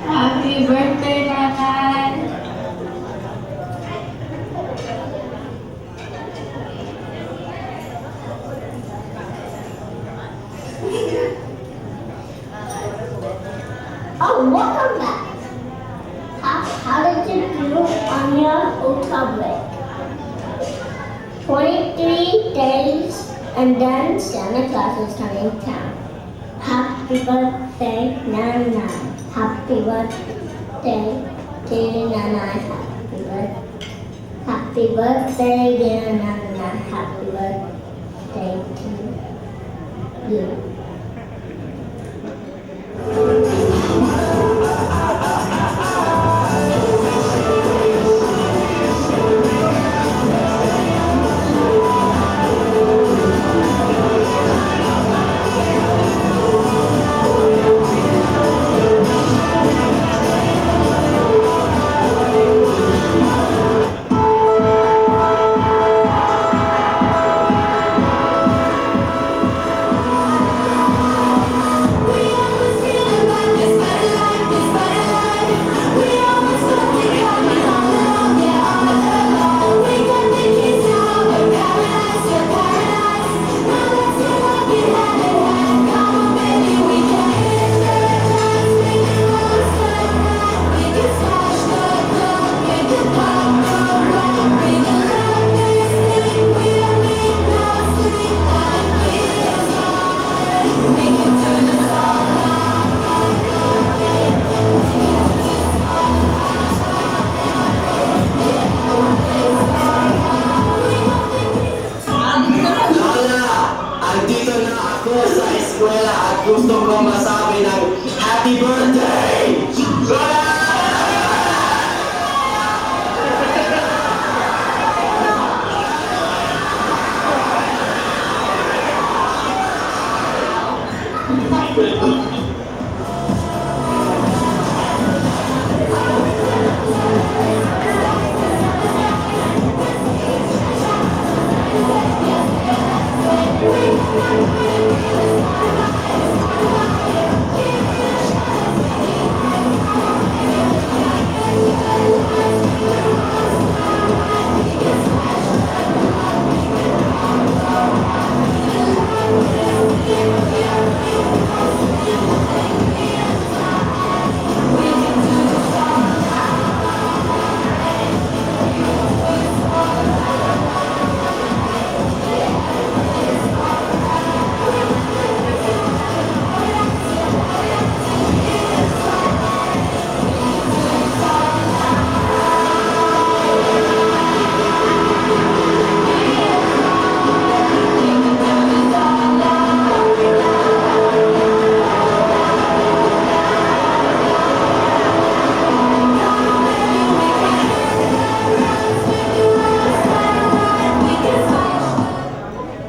Happy birthday, Nanay! Oh, welcome back. How did you do on your old tablet? 23 days and then Santa Claus is coming to town. Happy birthday, Nana. Happy birthday to Nana. Happy birthday, dear Nana. Happy birthday to you. Gusto ko masabi ng happy birthday!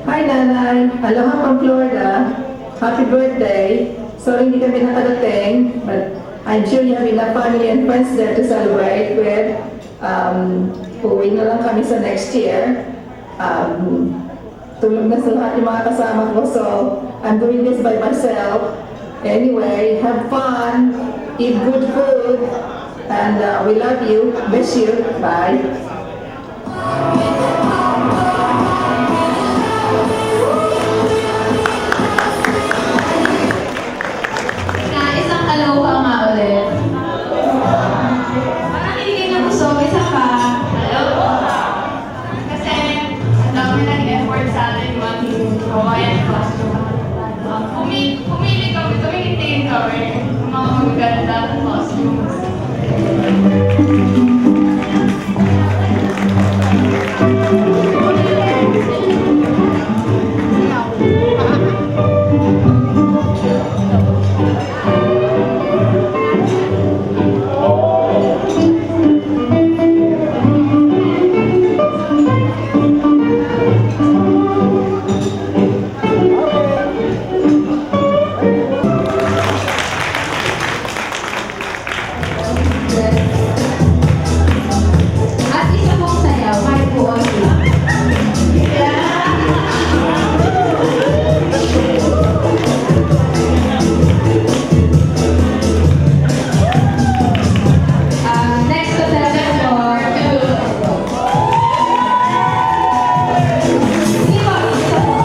Hi Nanay! Aloha from Florida. Happy birthday. Sorry hindi kami nakadating, but I'm sure you have enough family and friends there to celebrate with. Uwi na lang kami sa next year. Tulog na sa lahat yung mga kasama ko, so I'm doing this by myself. Anyway, have fun, eat good food, and we love you. Bless you. Bye. Na isang kaloka nga ulit. Parang hindi kayo nabusog, isa pa. Hello po. Kasi ang dami ng effort sa atin mag-Hawaiian costume. Pumili kami, tumingin kami ng mga magagandang costumes. At isa pong sayaw, kahit po ang next contestant for Sige po, isa po.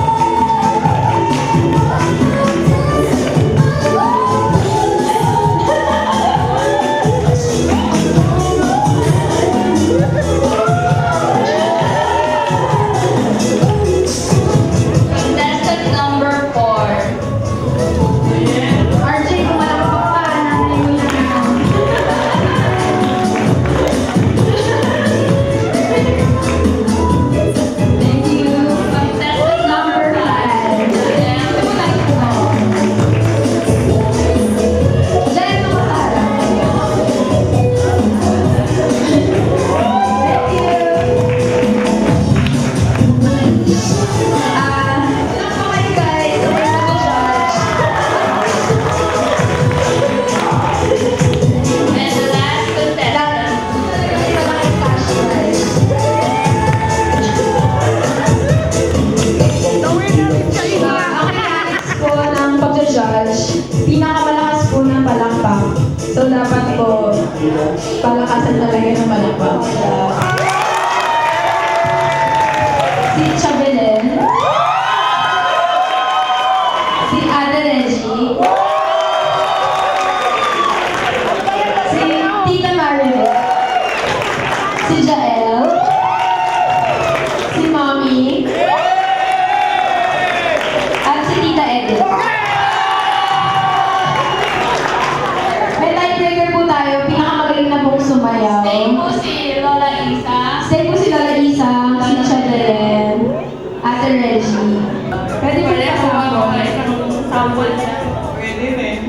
Contestant number 4. RJ, kung malapit ka, nanay mo yan. Thank you. Contestant number 5. Ito mo tayo po. Diyan mo masarap. Thank you. Ilang po kayo guys? Okay na mag-judge. And the last contestant. Malaking cash prize. Ang mechanics po ng pag-judge, pinakamalakas po ng palakpak. So dapat po, palakasan talaga ng palakpak. Si Chabelen, si Ate Reggie, si Tita Maribel, si Jael, si Mommy, at si Tita Edith. May tiebreaker po tayo, pinakamagaling na pong sumayaw. Stay po si Lola Isa. Stay po si Lola Isa, si Chabelen, Ate Reggie. Pwede po kasama po. Sample siya. Pwede rin.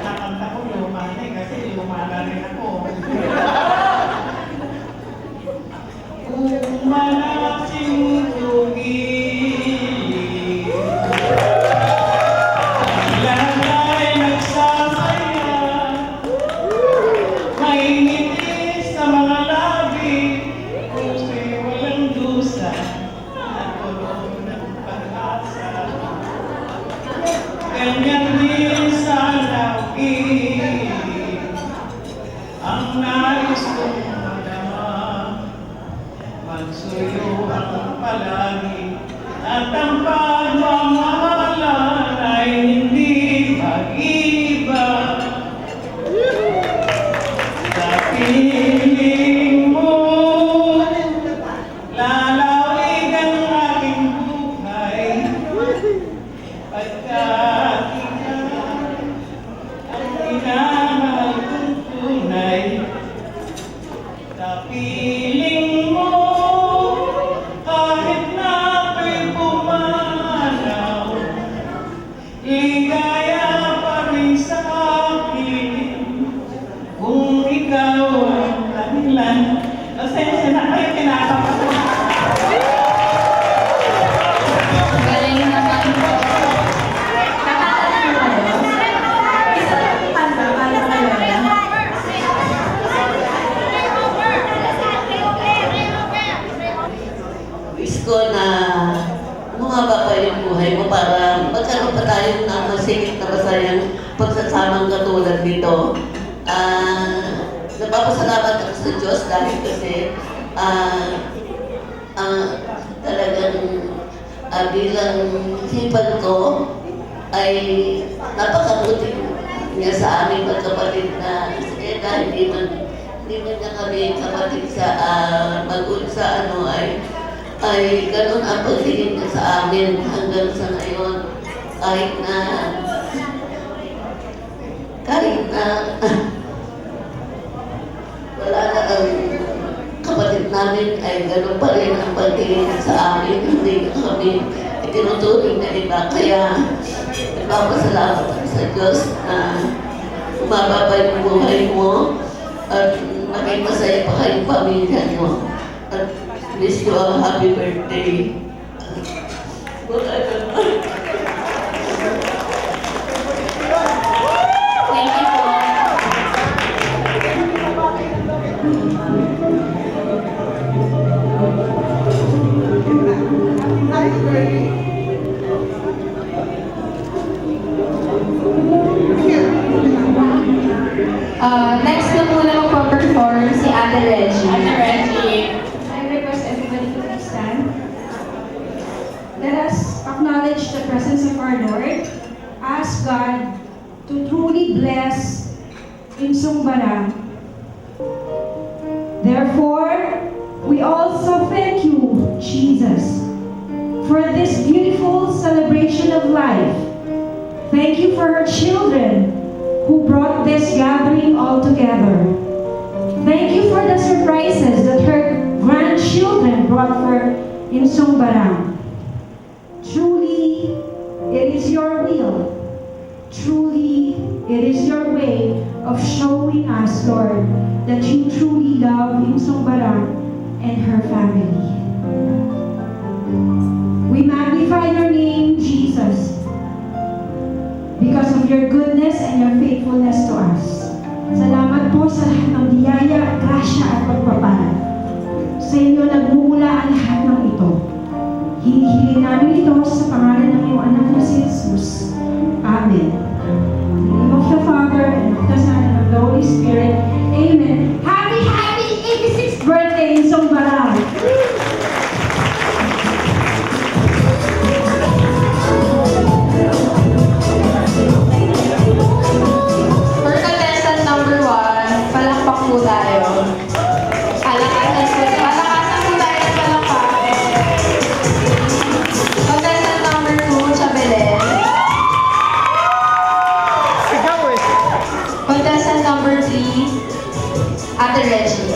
Nakanta ko luma na eh, kasi luma na rin ako. Kung malaking tubig, lahat ay nagsasaya, may ngiti sa mga labi, puso'y walang dusa, at puno ng pag-asa. Ganyan din sana ang nais kong madama, magsuyo ang palagi, at ang pagmamahalan ay hindi mag-iba. Sa piling mo, lalawig ang aking buhay, pagkat ikaw ang minamahal kong tunay. Sa piling mo, kahit na ako'y pumanaw, ligaya pa rin sa akin kung ikaw ang dahilan. Pasensya na kayo, kinakabahan. Galing naman po. Nakakala po kayo? Isa lang yung kanta, kaya kayo na. Wish ko na bumaba pa yung buhay mo para magkaroon pa tayo ng masayang na masayang pagsasamang katulad nito. Napapasalamat ako sa Diyos dahil kasi talagang bilang hipag ko ay napakabuti niya sa aming magkapatid na kasi dahil hindi man niya kami kapatid sa sa ano ay ganun ang pagtingin niya sa amin hanggang sa ngayon kahit na wala na ang kapatid namin ay ganun pa rin ang pagtingin sa amin, hindi kami itinuturing na iba. Kaya nagpapasalamat ako sa Diyos na umababa yung buhay mo at maging masaya pa kayong pamilya nyo. At wish you a happy birthday. Thank you po. Next na muna magpa-perform si Ate Reggie. Ate Reggie. I request everybody to please stand. Let us acknowledge the presence of our Lord. Ask God to truly bless Insungbarang. Therefore, we also thank you, Jesus, for this beautiful celebration of life. Thank you for her children who brought this gathering all together. Thank you for the surprises that her grandchildren brought for Insungbarang. Truly, it is your will. Truly, it is your way of showing us, Lord, that you truly love Insungbarang and her family. We magnify your name, Jesus, because of your goodness and your faithfulness to us. Salamat po sa lahat ng biyaya, grasya at pagpapala. Sa inyo nagmumula ang lahat ng ito. Hinihiling namin ito sa pangalan ng iyong anak na si Jesus. Amen. In the name of the Father, and of the Son, and of the Holy Spirit. Amen. Happy 86th birthday, Insungbarang! For contestant number 1, palakpak po tayo. Palakasan po tayo ng palakpak. Contestant number 2, Chabelen. Contestant number 3, Ate Reggie.